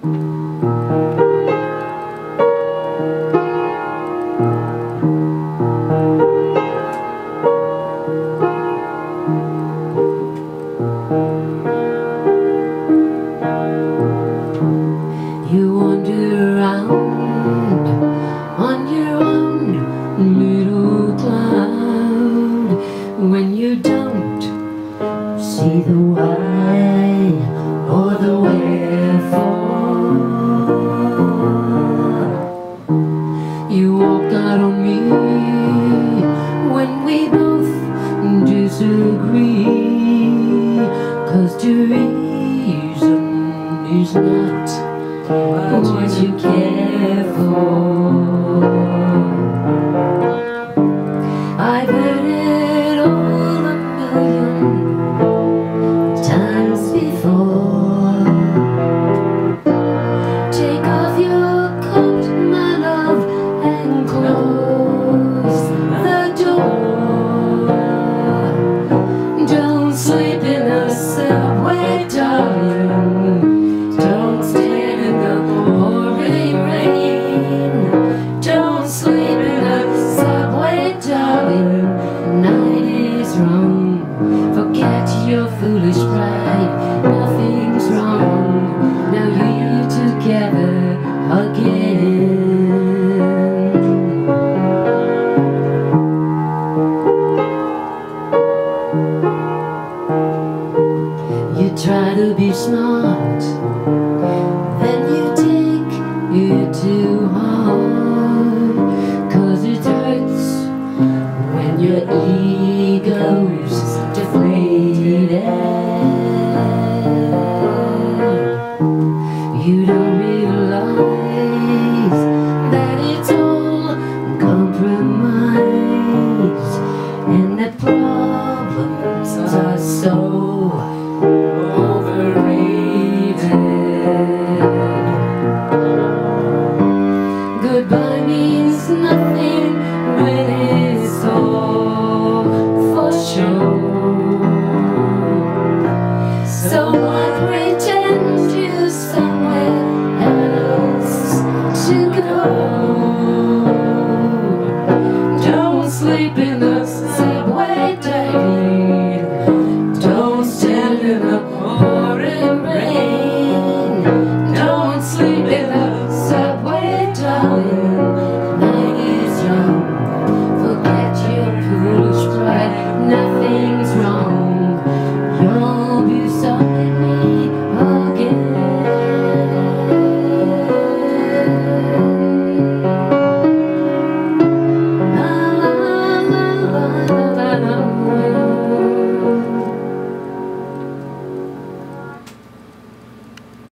You wander around on your own little cloud when you don't see the why or the wherefore. You walk out on me when we both disagree, 'cause the reason is not what you care for. I've heard it all a million times before. Take off your coat, my love, and close the door. Don't sleep in the subway, darling. Don't stand in the pouring rain. Don't sleep in the subway, darling. Night is wrong. Forget your foolish pride. Nothing's wrong. Now you're together again. You try to be smart, then you take it too hard, 'cause it hurts when your ego's deflated. You don't realize that it's all compromise, and the problems are so goodbye means nothing when it's all for show. So I pretend to somewhere else to go. Don't sleep in the subway, darling. Don't stand in the